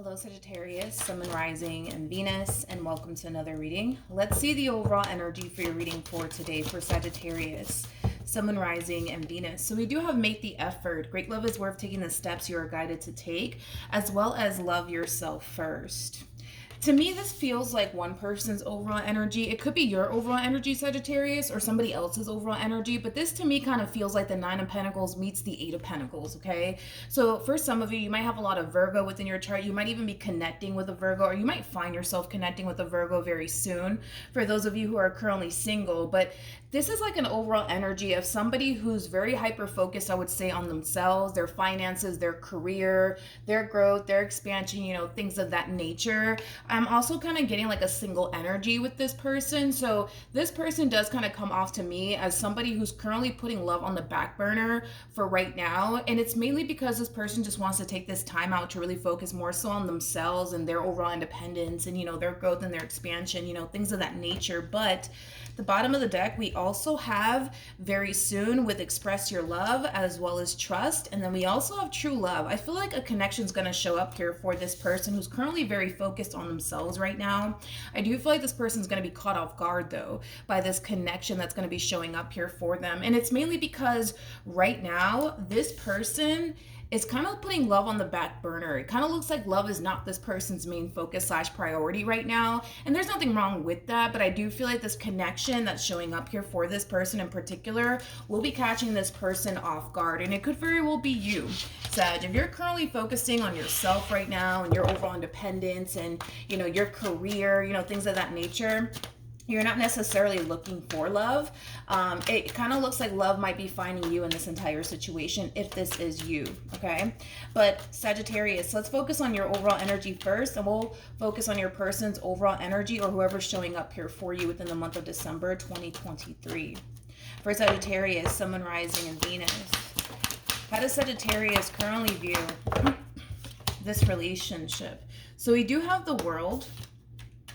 Hello Sagittarius, Sun, Moon, Rising, and Venus, and welcome to another reading. Let's see the overall energy for your reading for today for Sagittarius, Sun, Moon, Rising, and Venus. So we do have make the effort. Great love is worth taking the steps you are guided to take, as well as love yourself first. To me, this feels like one person's overall energy. It could be your overall energy, Sagittarius, or somebody else's overall energy, but this to me kind of feels like the Nine of Pentacles meets the Eight of Pentacles, okay? So for some of you, you might have a lot of Virgo within your chart. You might even be connecting with a Virgo, or you might find yourself connecting with a Virgo very soon, for those of you who are currently single. But this is like an overall energy of somebody who's very hyper-focused, I would say, on themselves, their finances, their career, their growth, their expansion, things of that nature. I'm also kind of getting like a single energy with this person. So this person does kind of come off to me as somebody who's currently putting love on the back burner for right now. And it's mainly because this person just wants to take this time out to really focus more so on themselves and their overall independence and, their growth and their expansion, things of that nature. But the bottom of the deck, we also have very soon with express your love as well as trust. And then we also have true love. I feel like a connection is going to show up here for this person who's currently very focused on themselves right now. I do feel like this person's going to be caught off guard though by this connection that's going to be showing up here for them. And it's mainly because right now this person is kind of putting love on the back burner. It kind of looks like love is not this person's main focus / priority right now. And there's nothing wrong with that, but I do feel like this connection that's showing up here for this person in particular will be catching this person off guard. And it could very well be you, Sag. If you're currently focusing on yourself right now and your overall independence and, your career, things of that nature, you're not necessarily looking for love. It kind of looks like love might be finding you in this entire situation if this is you, okay? But Sagittarius, let's focus on your overall energy first, and we'll focus on your person's overall energy or whoever's showing up here for you within the month of December 2023. For Sagittarius, Sun, Moon, Rising, and Venus, how does Sagittarius currently view this relationship? So we do have the World.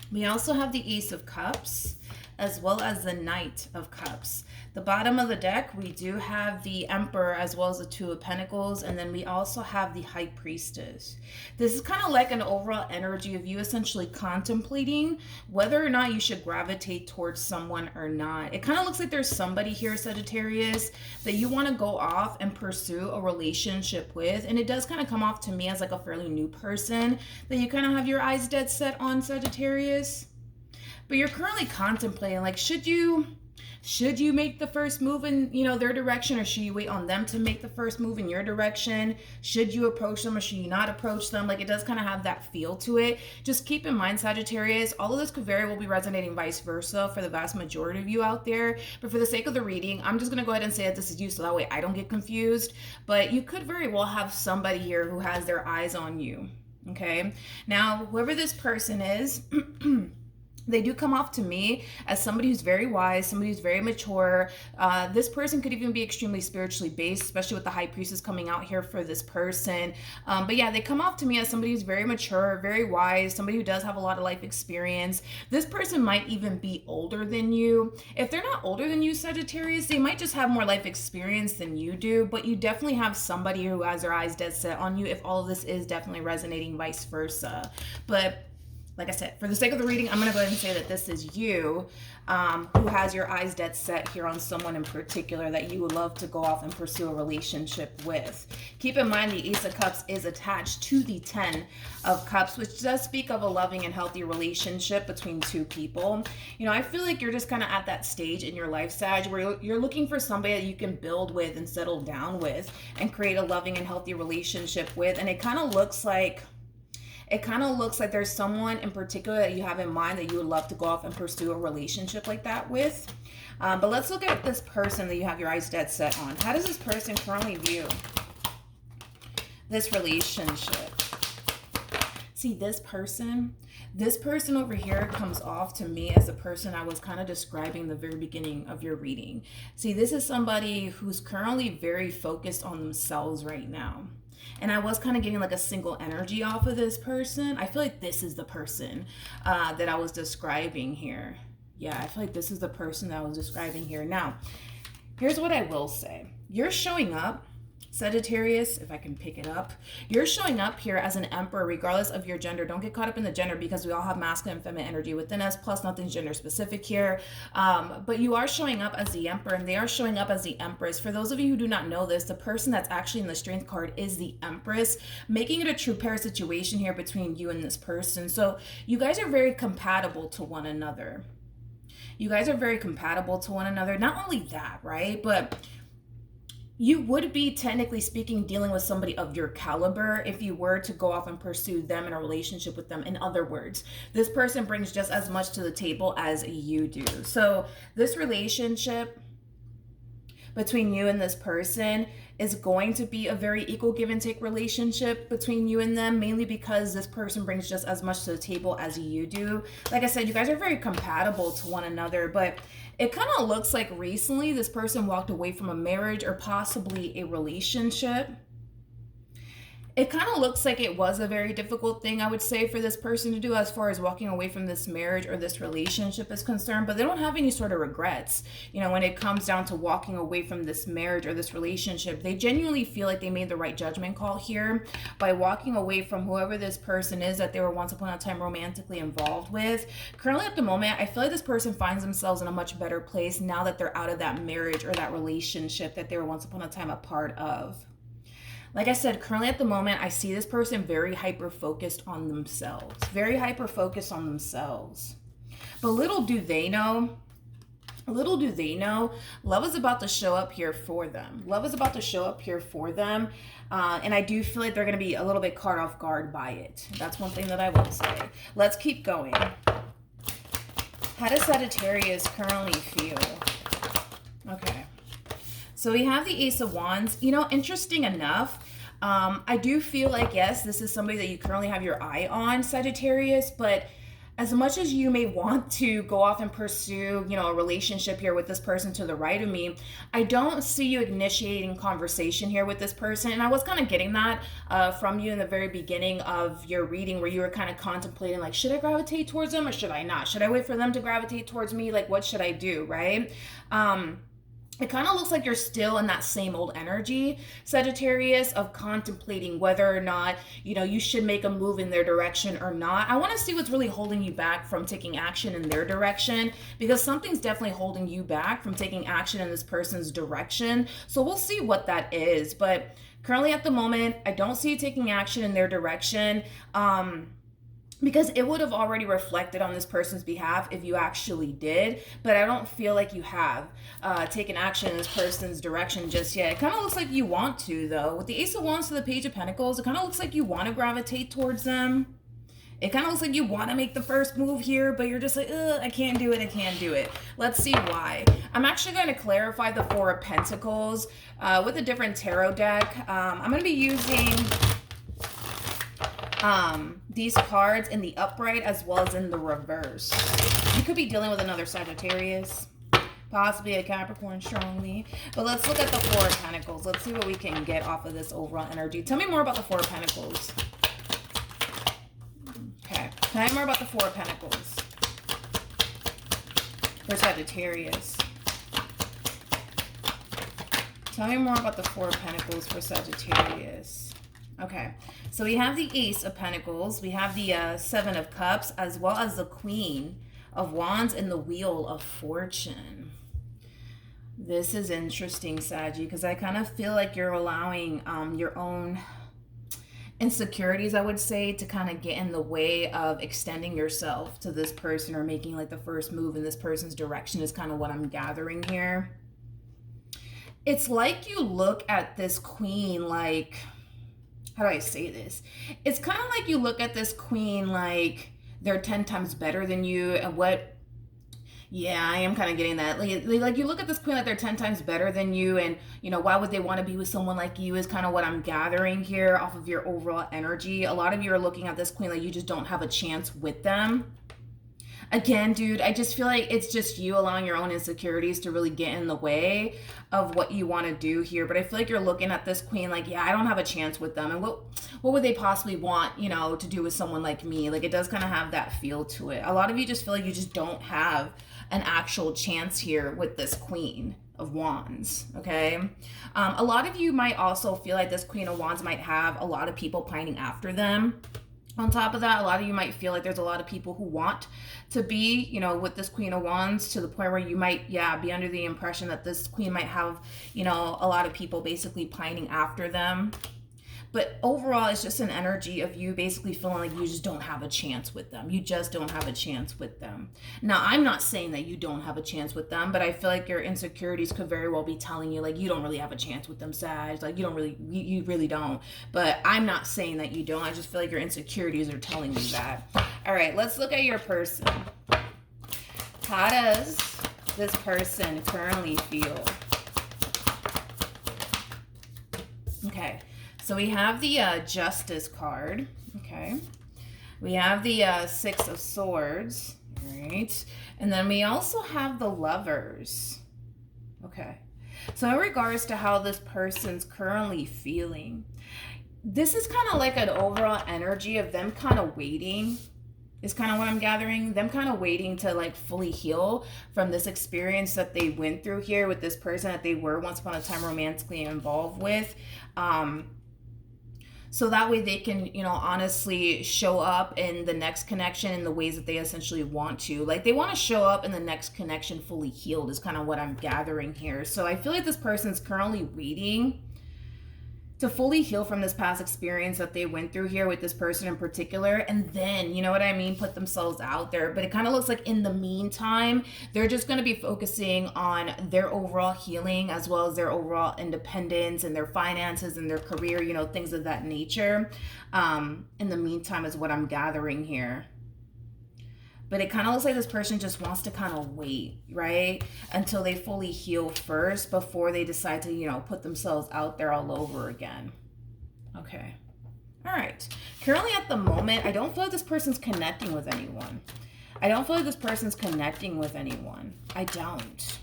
We also have the Ace of Cups, as well as the Knight of Cups. The bottom of the deck, we do have the Emperor, as well as the Two of Pentacles, and then we also have the High Priestess. This is kind of like an overall energy of you essentially contemplating whether or not you should gravitate towards someone or not. It kind of looks like there's somebody here, Sagittarius, that you want to go off and pursue a relationship with, and it does kind of come off to me as like a fairly new person that you kind of have your eyes dead set on, Sagittarius. But you're currently contemplating, like, should you make the first move in, their direction, or should you wait on them to make the first move in your direction? Should you approach them or should you not approach them? Like, it does kind of have that feel to it. Just keep in mind, Sagittarius, all of this could very well be resonating vice versa for the vast majority of you out there. But for the sake of the reading, I'm just going to go ahead and say that this is you so that way I don't get confused. But you could very well have somebody here who has their eyes on you, okay? Now, whoever this person is, they do come off to me as somebody who's very wise, somebody who's very mature. This person could even be extremely spiritually based, especially with the High Priestess coming out here for this person. But yeah, they come off to me as somebody who's very mature, very wise, somebody who does have a lot of life experience. This person might even be older than you. If they're not older than you, Sagittarius, they might just have more life experience than you do, but you definitely have somebody who has their eyes dead set on you if all of this is definitely resonating vice versa. But like I said, for the sake of the reading, I'm going to go ahead and say that this is you who has your eyes dead set here on someone in particular that you would love to go off and pursue a relationship with. Keep in mind the Ace of Cups is attached to the Ten of Cups, which does speak of a loving and healthy relationship between two people. I feel like you're just kind of at that stage in your life, Sag, where you're looking for somebody that you can build with and settle down with and create a loving and healthy relationship with. And it kind of looks like there's someone in particular that you have in mind that you would love to go off and pursue a relationship like that with. But let's look at this person that you have your eyes dead set on. How does this person currently view this relationship? See, this person over here comes off to me as the person I was kind of describing in the very beginning of your reading. See, this is somebody who's currently very focused on themselves right now. And I was kind of getting like a single energy off of this person. I feel like this is the person that I was describing here. Yeah, I feel like this is the person that I was describing here. Now, here's what I will say. You're showing up Sagittarius, if I can pick it up, you're showing up here as an emperor regardless of your gender. Don't get caught up in the gender because we all have masculine and feminine energy within us, plus nothing's gender specific here. But you are showing up as the emperor and they are showing up as the empress. For those of you who do not know this, the person that's actually in the strength card is the empress, making it a true pair situation here between you and this person. So you guys are very compatible to one another. You guys are very compatible to one another. Not only that, right? But you would be, technically speaking, dealing with somebody of your caliber if you were to go off and pursue them in a relationship with them. In other words, this person brings just as much to the table as you do. So this relationship between you and this person is going to be a very equal give and take relationship between you and them, mainly because this person brings just as much to the table as you do. Like I said, you guys are very compatible to one another, but it kind of looks like recently this person walked away from a marriage or possibly a relationship. It kind of looks like it was a very difficult thing, I would say, for this person to do as far as walking away from this marriage or this relationship is concerned, but they don't have any sort of regrets. You know, when it comes down to walking away from this marriage or this relationship, they genuinely feel like they made the right judgment call here by walking away from whoever this person is that they were once upon a time romantically involved with. Currently at the moment, I feel like this person finds themselves in a much better place now that they're out of that marriage or that relationship that they were once upon a time a part of. Like I said, currently at the moment, I see this person very hyper-focused on themselves. Very hyper-focused on themselves. But little do they know, love is about to show up here for them. Love is about to show up here for them. And I do feel like they're going to be a little bit caught off guard by it. That's one thing that I will say. Let's keep going. How does Sagittarius currently feel? Okay. So we have the Ace of Wands. You know, interesting enough, I do feel like, yes, this is somebody that you currently have your eye on, Sagittarius, but as much as you may want to go off and pursue, you know, a relationship here with this person to the right of me, I don't see you initiating conversation here with this person. And I was kind of getting that from you in the very beginning of your reading, where you were kind of contemplating, like, should I gravitate towards them or should I not? Should I wait for them to gravitate towards me? Like, what should I do, right? It kind of looks like you're still in that same old energy, Sagittarius, of contemplating whether or not, you know, you should make a move in their direction or not. I want to see what's really holding you back from taking action in their direction, because something's definitely holding you back from taking action in this person's direction. So we'll see what that is. But currently at the moment, I don't see you taking action in their direction. Because it would have already reflected on this person's behalf if you actually did, but I don't feel like you have taken action in this person's direction just yet. It kind of looks like you want to, though. With the Ace of Wands to the Page of Pentacles, it kind of looks like you want to gravitate towards them. It kind of looks like you want to make the first move here, but you're just like, I can't do it. Let's see why. I'm actually going to clarify the Four of Pentacles with a different tarot deck. I'm going to be using these cards in the upright as well as in the reverse. You could be dealing with another Sagittarius, possibly a Capricorn strongly. But let's look at the Four of Pentacles. Let's see what we can get off of this overall energy. Tell me more about the Four of Pentacles. Okay. Tell me more about the Four of Pentacles for Sagittarius. Tell me more about the Four of Pentacles for Sagittarius. Okay, so we have the Ace of Pentacles, we have the Seven of Cups, as well as the Queen of Wands and the Wheel of Fortune. This is interesting, Saggy, because I kind of feel like you're allowing your own insecurities, I would say, to kind of get in the way of extending yourself to this person or making like the first move in this person's direction is kind of what I'm gathering here. It's like you look at this Queen like... How do I say this? It's kind of like you look at this Queen like they're 10 times better than you. And what... Yeah, I am kind of getting that. Like you look at this Queen like they're 10 times better than you. And, you know, why would they want to be with someone like you is kind of what I'm gathering here off of your overall energy. A lot of you are looking at this Queen like you just don't have a chance with them. Again, dude, I just feel like it's just you allowing your own insecurities to really get in the way of what you want to do here. But I feel like you're looking at this Queen like, yeah, I don't have a chance with them. And what would they possibly want, you know, to do with someone like me? Like, it does kind of have that feel to it. A lot of you just feel like you just don't have an actual chance here with this Queen. of Wands, okay? A lot of you might also feel like this Queen of Wands might have a lot of people pining after them. On top of that, a lot of you might feel like there's a lot of people who want to be, you know, with this Queen of Wands, to the point where you might, be under the impression that this queen might have, you know, a lot of people basically pining after them. But overall, it's just an energy of you basically feeling like you just don't have a chance with them. You just don't have a chance with them. Now, I'm not saying that you don't have a chance with them, but I feel like your insecurities could very well be telling you, like, you don't really have a chance with them, Sag. Like, you really don't. But I'm not saying that you don't. I just feel like your insecurities are telling you that. All right, let's look at your person. How does this person currently feel? Okay. So we have the Justice card, okay? We have the Six of Swords, all right? And then we also have the Lovers, okay? So in regards to how this person's currently feeling, this is kind of like an overall energy of them kind of waiting, is kind of what I'm gathering. Them kind of waiting to like fully heal from this experience that they went through here with this person that they were once upon a time romantically involved with. So that way they can, you know, honestly show up in the next connection in the ways that they essentially want to. Like, they want to show up in the next connection fully healed is kind of what I'm gathering here. So I feel like this person's currently waiting to fully heal from this past experience that they went through here with this person in particular, and then, you know what I mean, put themselves out there. But it kind of looks like in the meantime, they're just going to be focusing on their overall healing, as well as their overall independence and their finances and their career, you know, things of that nature. In the meantime is what I'm gathering here. But it kind of looks like this person just wants to kind of wait, right? Until they fully heal first before they decide to, you know, put themselves out there all over again. Okay. All right. Currently at the moment, I don't feel like this person's connecting with anyone. I don't feel like this person's connecting with anyone. I don't.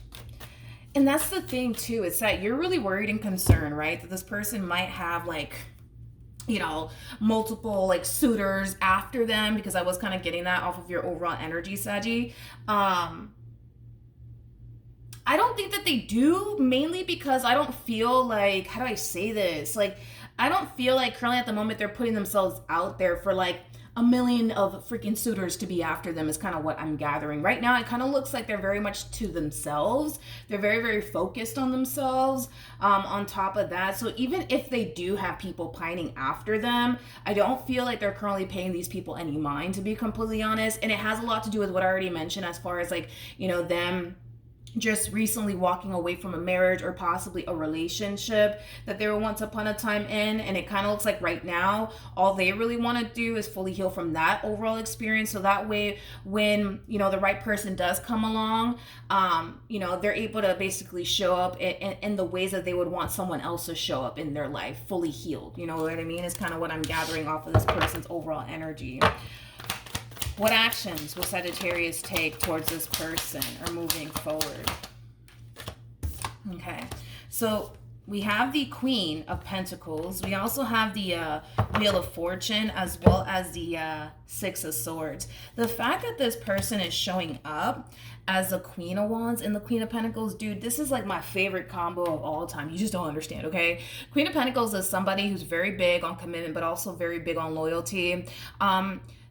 And that's the thing too. It's that you're really worried and concerned, right? That this person might have like, you know, multiple like suitors after them, because I was kind of getting that off of your overall energy, Saggy. I don't think that they do, mainly because I don't feel like, how do I say this? Like, I don't feel like currently at the moment they're putting themselves out there for like a million of freaking suitors to be after them is kind of what I'm gathering. Right now, it kind of looks like they're very much to themselves. They're very, very focused on themselves on top of that. So even if they do have people pining after them, I don't feel like they're currently paying these people any mind, to be completely honest. And it has a lot to do with what I already mentioned as far as like, you know, them just recently walking away from a marriage or possibly a relationship that they were once upon a time in. And it kind of looks like right now, all they really want to do is fully heal from that overall experience. So that way, when, you know, the right person does come along, you know, they're able to basically show up in the ways that they would want someone else to show up in their life, fully healed. You know what I mean? It's kind of what I'm gathering off of this person's overall energy. What actions will Sagittarius take towards this person or moving forward? Okay, so we have the Queen of Pentacles. We also have the Wheel of Fortune, as well as the Six of Swords. The fact that this person is showing up as the Queen of Wands and the Queen of Pentacles, dude, this is like my favorite combo of all time. You just don't understand, okay? Queen of Pentacles is somebody who's very big on commitment, but also very big on loyalty.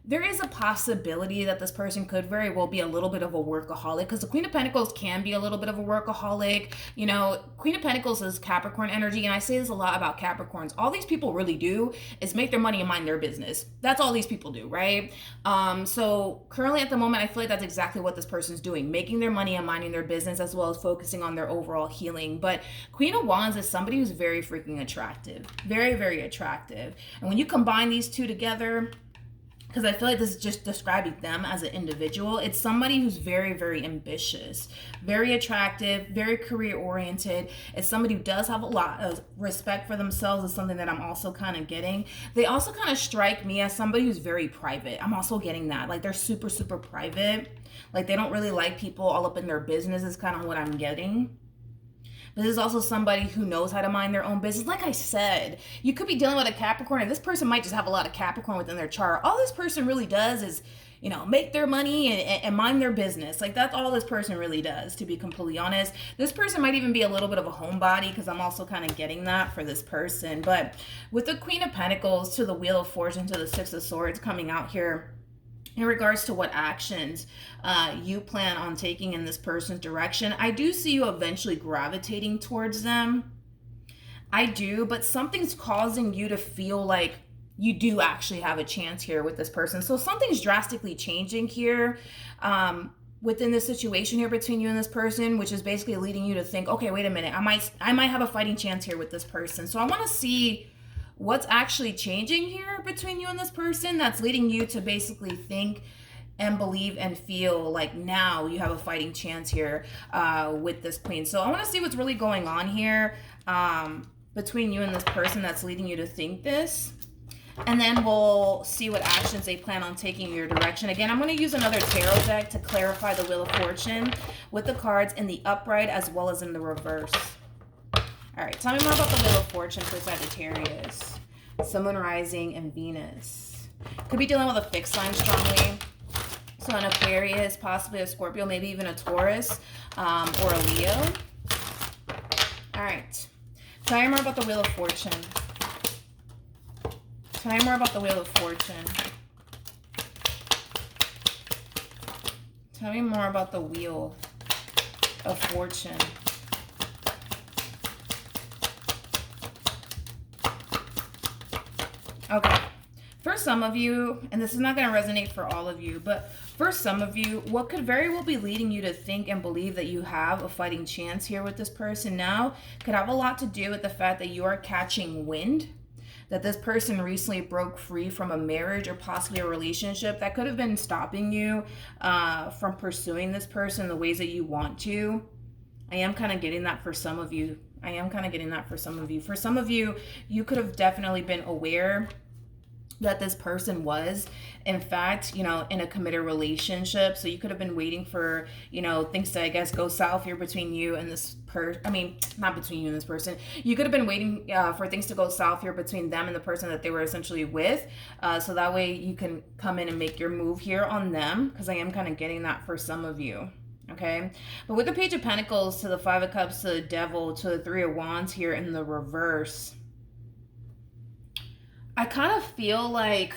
There is a possibility that this person could very well be a little bit of a workaholic, because the Queen of Pentacles can be a little bit of a workaholic. You know, Queen of Pentacles is Capricorn energy, and I say this a lot about Capricorns. All these people really do is make their money and mind their business. That's all these people do, right? So currently at the moment, I feel like that's exactly what this person's doing, making their money and minding their business, as well as focusing on their overall healing. But Queen of Wands is somebody who's very freaking attractive, very, very attractive. And when you combine these two together, because I feel like this is just describing them as an individual, it's somebody who's very, very ambitious, very attractive, very career-oriented. It's somebody who does have a lot of respect for themselves, is something that I'm also kind of getting. They also kind of strike me as somebody who's very private. I'm also getting that. Like, they're super, super private. Like, they don't really like people all up in their business is kind of what I'm getting. This is also somebody who knows how to mind their own business. Like I said, you could be dealing with a Capricorn, and this person might just have a lot of Capricorn within their chart. All this person really does is, make their money and mind their business. Like, that's all this person really does, to be completely honest. This person might even be a little bit of a homebody, because I'm also kind of getting that for this person. But with the Queen of Pentacles to the Wheel of Fortune to the Six of Swords coming out here, in regards to what actions you plan on taking in this person's direction, I do see you eventually gravitating towards them. I do, but something's causing you to feel like you do actually have a chance here with this person. So something's drastically changing here within the situation here between you and this person, which is basically leading you to think, okay, wait a minute, I might have a fighting chance here with this person. So I want to see what's actually changing here between you and this person that's leading you to basically think and believe and feel like now you have a fighting chance here with this queen. So I want to see what's really going on here between you and this person that's leading you to think this. And then we'll see what actions they plan on taking in your direction. Again, I'm going to use another tarot deck to clarify the Wheel of Fortune with the cards in the upright as well as in the reverse. All right, tell me more about the Wheel of Fortune for Sagittarius, Sun, Moon, Rising, and Venus. Could be dealing with a fixed sign strongly. So an Aquarius, possibly a Scorpio, maybe even a Taurus or a Leo. All right, tell me more about the Wheel of Fortune. Tell me more about the Wheel of Fortune. Tell me more about the Wheel of Fortune. Okay, for some of you, and this is not going to resonate for all of you, but for some of you, what could very well be leading you to think and believe that you have a fighting chance here with this person now could have a lot to do with the fact that you are catching wind, that this person recently broke free from a marriage or possibly a relationship that could have been stopping you from pursuing this person the ways that you want to. I am kind of getting that for some of you. For some of you, you could have definitely been aware that this person was, in fact, in a committed relationship. So you could have been waiting for, things to, I guess, go south here between you and this person. I mean, not between you and this person. You could have been waiting for things to go south here between them and the person that they were essentially with. So that way you can come in and make your move here on them, because I am kind of getting that for some of you. Okay, but with the Page of Pentacles to the Five of Cups to the Devil to the Three of Wands here in the reverse, I kind of feel like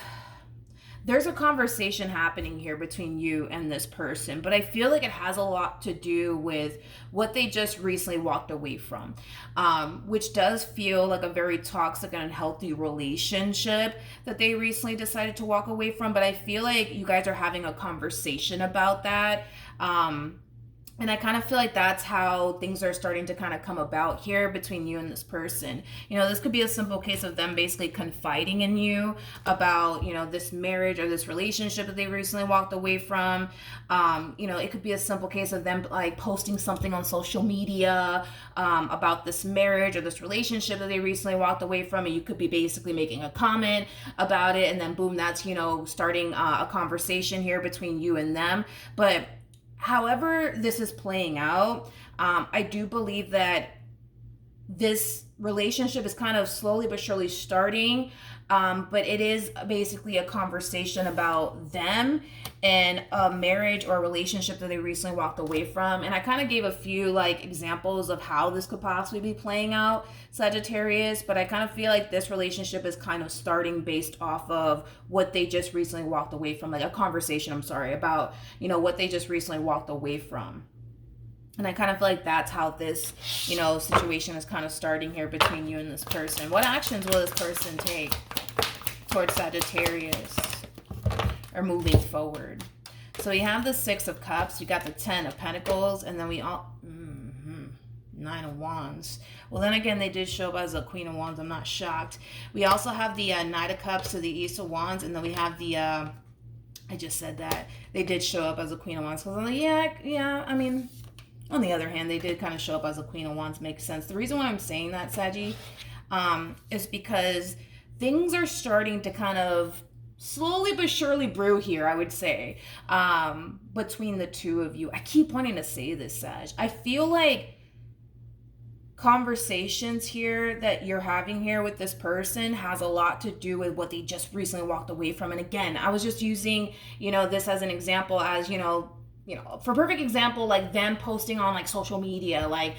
there's a conversation happening here between you and this person, but I feel like it has a lot to do with what they just recently walked away from, which does feel like a very toxic and unhealthy relationship that they recently decided to walk away from. But I feel like you guys are having a conversation about that. And I kind of feel like that's how things are starting to kind of come about here between you and this person. This could be a simple case of them basically confiding in you about, this marriage or this relationship that they recently walked away from. It could be a simple case of them like posting something on social media about this marriage or this relationship that they recently walked away from. And you could be basically making a comment about it. And then boom, that's, starting a conversation here between you and them. But however this is playing out, I do believe that this relationship is kind of slowly but surely starting, but it is basically a conversation about them and a marriage or a relationship that they recently walked away from. And I kind of gave a few like examples of how this could possibly be playing out, Sagittarius, but I kind of feel like this relationship is kind of starting based off of what they just recently walked away from, like a conversation, about, what they just recently walked away from. And I kind of feel like that's how this, situation is kind of starting here between you and this person. What actions will this person take towards Sagittarius or moving forward? So we have the Six of Cups, we got the Ten of Pentacles, and then we all, Nine of Wands. Well, then again, they did show up as a Queen of Wands. I'm not shocked. We also have the Knight of Cups to the Ace of Wands, and then we have the, I just said that. They did show up as a Queen of Wands. So I'm like, on the other hand, they did kind of show up as a Queen of Wands. Makes sense. The reason why I'm saying that, Saggy, is because things are starting to kind of slowly but surely brew here, I would say, between the two of you. I keep wanting to say this, Sag. I feel like conversations here that you're having here with this person has a lot to do with what they just recently walked away from. And again, I was just using, this as an example, as, for perfect example, like them posting on like social media, like,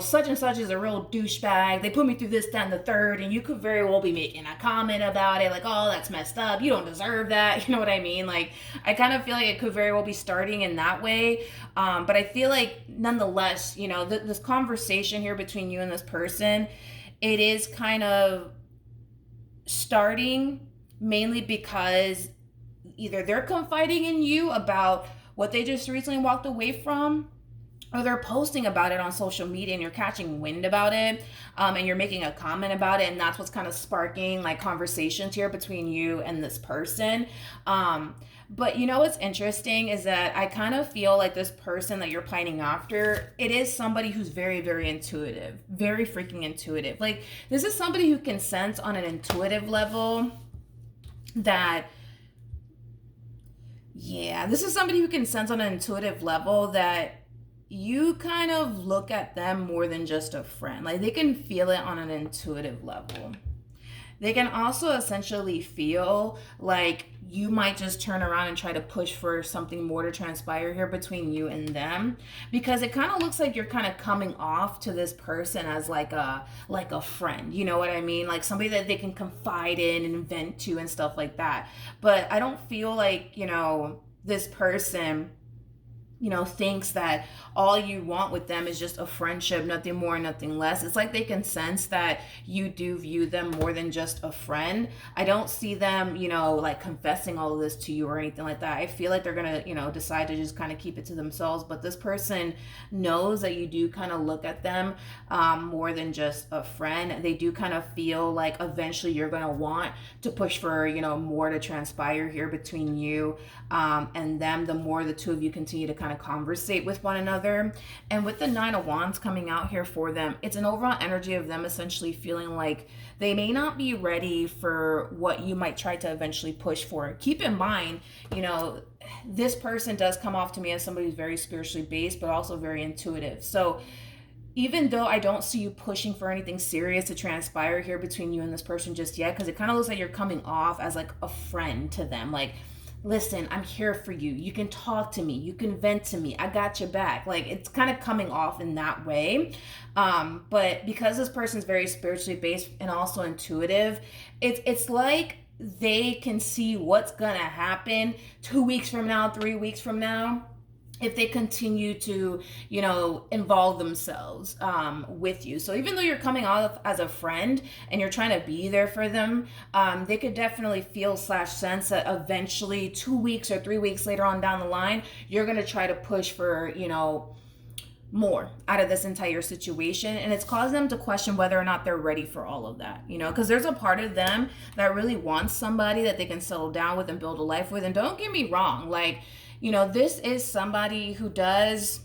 such and such is a real douchebag. They put me through this, that, and the third. And you could very well be making a comment about it, like, oh, that's messed up. You don't deserve that. You know what I mean? Like, I kind of feel like it could very well be starting in that way. But I feel like nonetheless, this conversation here between you and this person, it is kind of starting mainly because either they're confiding in you about what they just recently walked away from, or they're posting about it on social media and you're catching wind about it, and you're making a comment about it, and that's what's kind of sparking like conversations here between you and this person. But what's interesting is that I kind of feel like this person that you're pining after, it is somebody who's very, very intuitive, very freaking intuitive. Like, this is somebody who can sense on an intuitive level that you kind of look at them more than just a friend. Like, they can feel it on an intuitive level. They can also essentially feel like you might just turn around and try to push for something more to transpire here between you and them, because it kind of looks like you're kind of coming off to this person as like a friend, you know what I mean? Like somebody that they can confide in and vent to and stuff like that. But I don't feel like, this person thinks that all you want with them is just a friendship, nothing more, nothing less. It's like they can sense that you do view them more than just a friend. I don't see them, like confessing all of this to you or anything like that. I feel like they're going to, decide to just kind of keep it to themselves. But this person knows that you do kind of look at them more than just a friend. They do kind of feel like eventually you're going to want to push for, more to transpire here between you and them, the more the two of you continue to kind of conversate with one another. And with the 9 of Wands coming out here for them, it's an overall energy of them essentially feeling like they may not be ready for what you might try to eventually push for. Keep in mind, this person does come off to me as somebody who's very spiritually based, but also very intuitive. So even though I don't see you pushing for anything serious to transpire here between you and this person just yet, because it kind of looks like you're coming off as like a friend to them. Like, listen, I'm here for you. You can talk to me. You can vent to me. I got your back. Like, it's kind of coming off in that way. But because this person's very spiritually based and also intuitive, it's like they can see what's going to happen 2 weeks from now, 3 weeks from now, if they continue to, involve themselves with you. So even though you're coming off as a friend and you're trying to be there for them, they could definitely feel / sense that eventually 2 weeks or 3 weeks later on down the line, you're going to try to push for, more out of this entire situation. And it's caused them to question whether or not they're ready for all of that, because there's a part of them that really wants somebody that they can settle down with and build a life with. And don't get me wrong, like, this is somebody who does,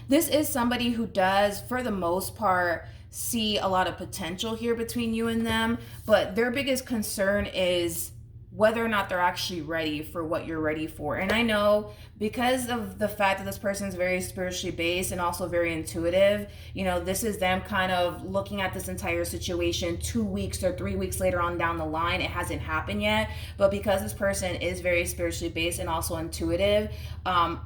for the most part, see a lot of potential here between you and them. But their biggest concern is whether or not they're actually ready for what you're ready for. And I know because of the fact that this person is very spiritually based and also very intuitive, this is them kind of looking at this entire situation 2 weeks or 3 weeks later on down the line. It hasn't happened yet, but because this person is very spiritually based and also intuitive,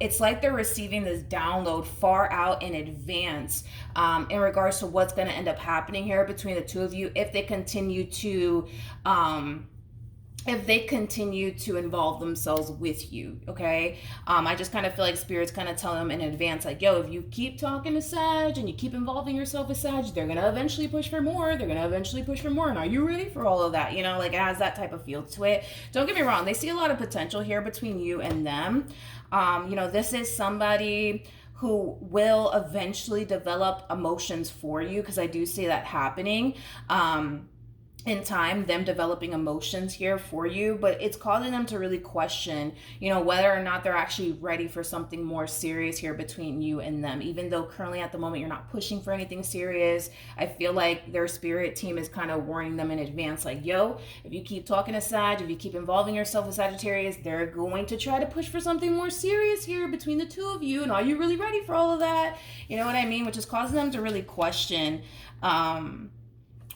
it's like they're receiving this download far out in advance in regards to what's going to end up happening here between the two of you if they continue to involve themselves with you, okay? I just kind of feel like Spirit's kind of telling them in advance, like, yo, if you keep talking to Sag and you keep involving yourself with Sag, they're going to eventually push for more. And are you ready for all of that? Like, it has that type of feel to it. Don't get me wrong. They see a lot of potential here between you and them. This is somebody who will eventually develop emotions for you, because I do see that happening. in time, them developing emotions here for you, but it's causing them to really question, whether or not they're actually ready for something more serious here between you and them. Even though currently at the moment you're not pushing for anything serious, I feel like their spirit team is kind of warning them in advance, like, yo, if you keep talking to Sag, if you keep involving yourself with Sagittarius, they're going to try to push for something more serious here between the two of you, and are you really ready for all of that? You know what I mean? Which is causing them to really question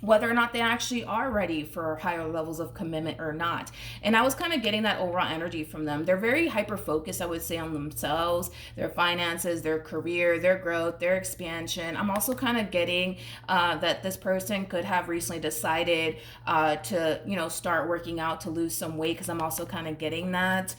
whether or not they actually are ready for higher levels of commitment or not. And I was kind of getting that overall energy from them. They're very hyper focused, I would say, on themselves, their finances, their career, their growth, their expansion. I'm also kind of getting that this person could have recently decided to, start working out to lose some weight, because I'm also kind of getting that.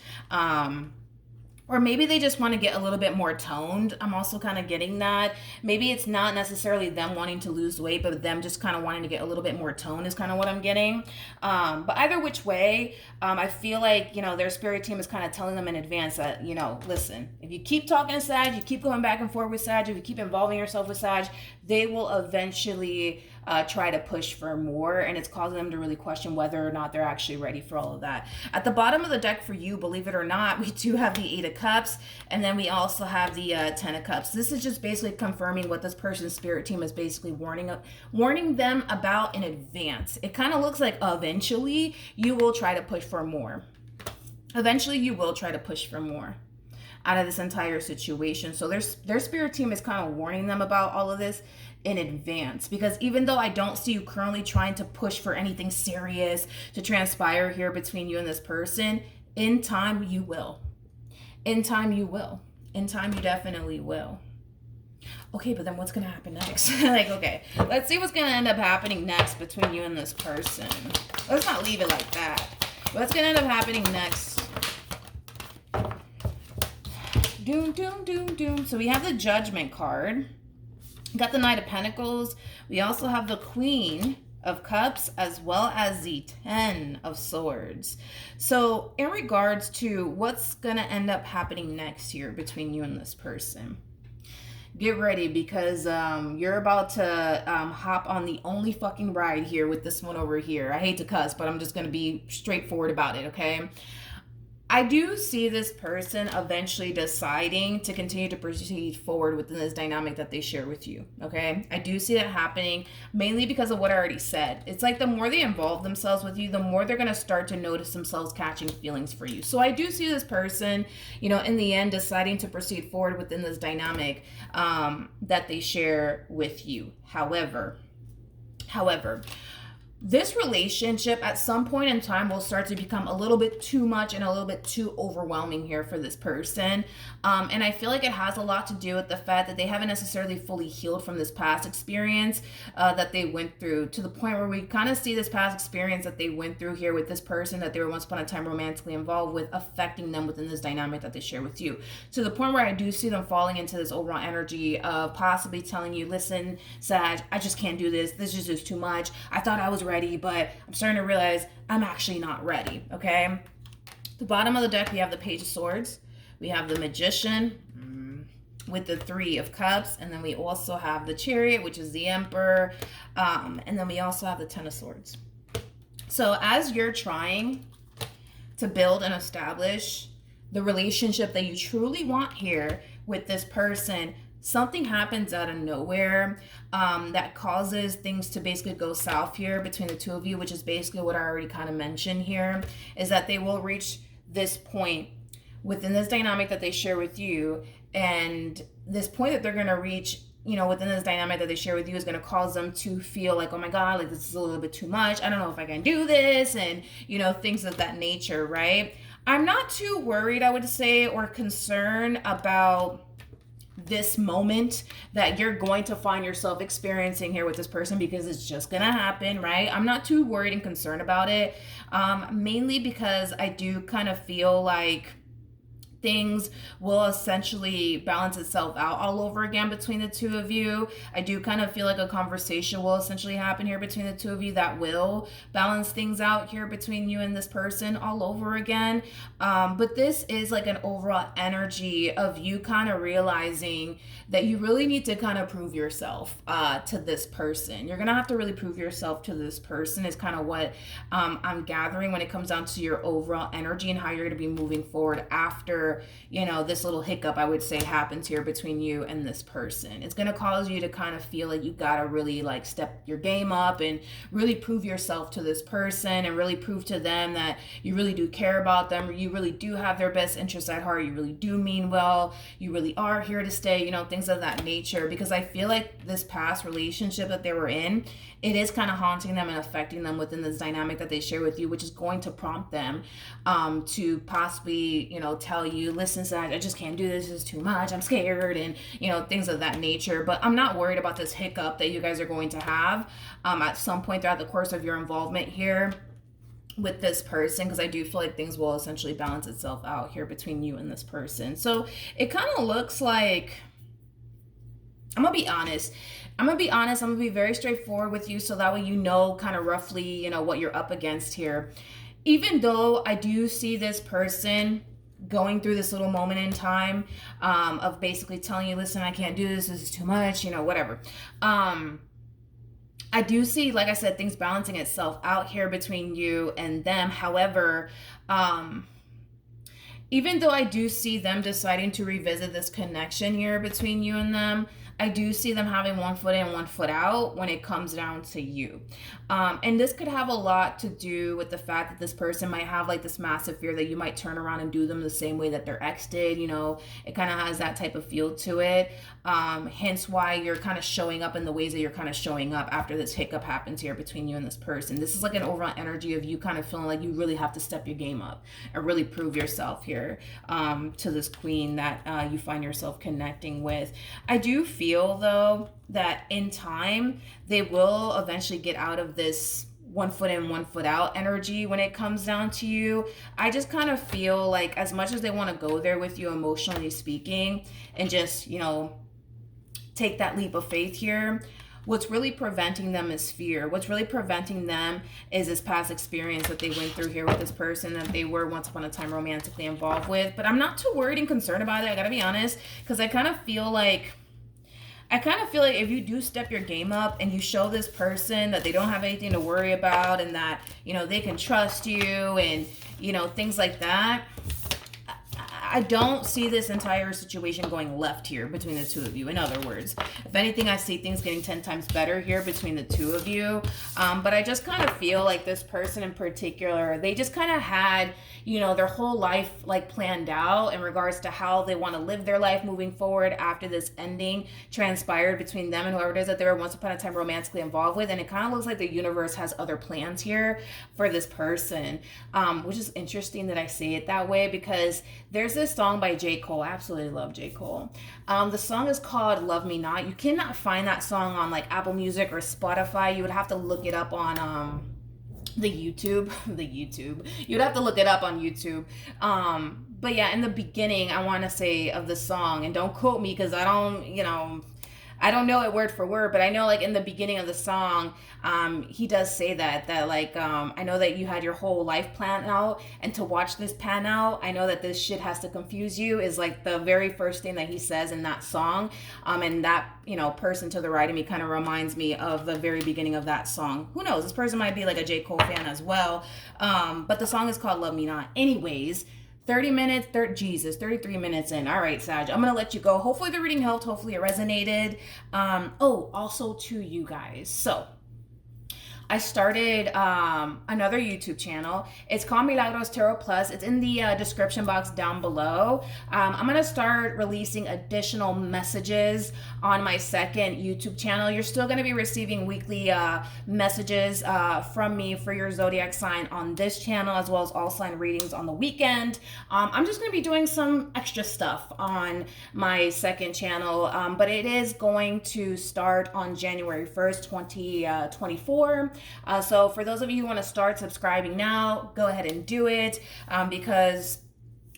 Or maybe they just want to get a little bit more toned. I'm also kind of getting that. Maybe it's not necessarily them wanting to lose weight, but them just kind of wanting to get a little bit more toned is kind of what I'm getting. But either which way, I feel like, their spirit team is kind of telling them in advance that, listen, if you keep talking to Sag, you keep going back and forth with Sag, if you keep involving yourself with Sag, they will eventually try to push for more, and it's causing them to really question whether or not they're actually ready for all of that. At the bottom of the deck for you, believe it or not, we do have the Eight of Cups, and then we also have the Ten of Cups. This is just basically confirming what this person's spirit team is basically warning them about in advance. It kind of looks like eventually you will try to push for more. Eventually you will try to push for more out of this entire situation. So their spirit team is kind of warning them about all of this in advance, because even though I don't see you currently trying to push for anything serious to transpire here between you and this person, in time you will. In time you will. In time you definitely will. Okay, but then what's going to happen next? Okay, let's see what's going to end up happening next between you and this person. Let's not leave it like that. What's going to end up happening next? Doom, doom, doom, doom. So we have the Judgment card. Got the Knight of Pentacles. We also have the Queen of Cups, as well as the Ten of Swords. So in regards to what's going to end up happening next here between you and this person, get ready, because you're about to hop on the only fucking ride here with this one over here. I hate to cuss, but I'm just going to be straightforward about it, okay? I do see this person eventually deciding to continue to proceed forward within this dynamic that they share with you, okay? I do see that happening, mainly because of what I already said. It's like the more they involve themselves with you, the more they're going to start to notice themselves catching feelings for you. So I do see this person, in the end, deciding to proceed forward within this dynamic that they share with you. However, this relationship at some point in time will start to become a little bit too much and a little bit too overwhelming here for this person. And I feel like it has a lot to do with the fact that they haven't necessarily fully healed from this past experience that they went through, to the point where we kind of see this past experience that they went through here with this person that they were once upon a time romantically involved with, affecting them within this dynamic that they share with you. To the point where I do see them falling into this overall energy of possibly telling you, listen, Sag, I just can't do this. This is just too much. I thought I was ready, but I'm starting to realize I'm actually not ready, okay? The bottom of the deck, we have the Page of Swords. We have the Magician with the Three of Cups, and then we also have the Chariot, which is the Emperor, and then we also have the Ten of Swords. So as you're trying to build and establish the relationship that you truly want here with this person, something happens out of nowhere that causes things to basically go south here between the two of you, which is basically what I already kind of mentioned here, is that they will reach this point within this dynamic that they share with you, and this point that they're going to reach, within this dynamic that they share with you, is going to cause them to feel like, oh my God, like this is a little bit too much. I don't know if I can do this, and, things of that nature, right? I'm not too worried, I would say, or concerned about this moment that you're going to find yourself experiencing here with this person, because it's just gonna happen, right? I'm not too worried and concerned about it, mainly because I do kind of feel like things will essentially balance itself out all over again between the two of you. I do kind of feel like a conversation will essentially happen here between the two of you that will balance things out here between you and this person all over again. But this is like an overall energy of you kind of realizing that you really need to kind of prove yourself to this person. You're gonna have to really prove yourself to this person is kind of what I'm gathering when it comes down to your overall energy and how you're gonna be moving forward after, you know, this little hiccup, I would say, happens here between you and this person. It's going to cause you to kind of feel like you got to really like step your game up and really prove yourself to this person and really prove to them that you really do care about them, or you really do have their best interests at heart, you really do mean well, you really are here to stay, you know, things of that nature. Because I feel like this past relationship that they were in, it is kind of haunting them and affecting them within this dynamic that they share with you, which is going to prompt them to possibly, you know, tell you, listen, Sag, I just can't do this. This is too much. I'm scared, and, you know, things of that nature. But I'm not worried about this hiccup that you guys are going to have at some point throughout the course of your involvement here with this person, because I do feel like things will essentially balance itself out here between you and this person. So it kind of looks like, I'm gonna be honest. I'm gonna be very straightforward with you, so that way you know kind of roughly, you know, what you're up against here. Even though I do see this person going through this little moment in time of basically telling you, listen, I can't do this. This is too much, you know, whatever. I do see, like I said, things balancing itself out here between you and them. However, even though I do see them deciding to revisit this connection here between you and them, I do see them having one foot in, one foot out when it comes down to you. And this could have a lot to do with the fact that this person might have like this massive fear that you might turn around and do them the same way that their ex did. You know, it kind of has that type of feel to it. Hence why you're kind of showing up in the ways that you're kind of showing up after this hiccup happens here between you and this person. This is like an overall energy of you kind of feeling like you really have to step your game up and really prove yourself here to this queen that you find yourself connecting with. I do feel though that in time they will eventually get out of this one foot in, one foot out energy when it comes down to you. I just kind of feel like as much as they want to go there with you emotionally speaking and just, you know, take that leap of faith here, what's really preventing them is fear. What's really preventing them is this past experience that they went through here with this person that they were once upon a time romantically involved with. But I'm not too worried and concerned about it, I gotta be honest, because I kind of feel like if you do step your game up and you show this person that they don't have anything to worry about and that, you know, they can trust you and, you know, things like that, I don't see this entire situation going left here between the two of you. In other words, if anything, I see things getting 10 times better here between the two of you. But I just kind of feel like this person in particular, they just kind of had, you know, their whole life like planned out in regards to how they want to live their life moving forward after this ending transpired between them and whoever it is that they were once upon a time romantically involved with. And it kind of looks like the universe has other plans here for this person, which is interesting that I say it that way, because there's this song by J. Cole. I absolutely love J. Cole. The song is called Love Me Not. You cannot find that song on like Apple Music or Spotify. You would have to look it up on the YouTube. You'd have to look it up on YouTube. But yeah, in the beginning, I want to say of the song, and don't quote me because I don't know it word for word, but I know like in the beginning of the song, he does say that like, I know that you had your whole life planned out, and to watch this pan out, I know that this shit has to confuse you is like the very first thing that he says in that song. And that, you know, person to the right of me kind of reminds me of the very beginning of that song. Who knows? This person might be like a J. Cole fan as well. But the song is called Love Me Not. Anyways, 33 minutes in. All right, Sag, I'm going to let you go. Hopefully the reading helped. Hopefully it resonated. Also to you guys. So I started another YouTube channel. It's called Milagros Tarot Plus. It's in the description box down below. I'm going to start releasing additional messages on my second YouTube channel. You're still going to be receiving weekly messages from me for your zodiac sign on this channel, as well as all sign readings on the weekend. I'm just going to be doing some extra stuff on my second channel, but it is going to start on January 1st, 2024. So for those of you who want to start subscribing now, go ahead and do it, because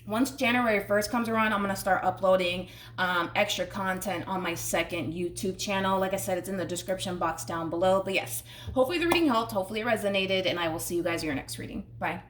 Once January 1st comes around, I'm going to start uploading extra content on my second YouTube channel. Like I said, it's in the description box down below. But yes, hopefully the reading helped. Hopefully it resonated. And I will see you guys in your next reading. Bye.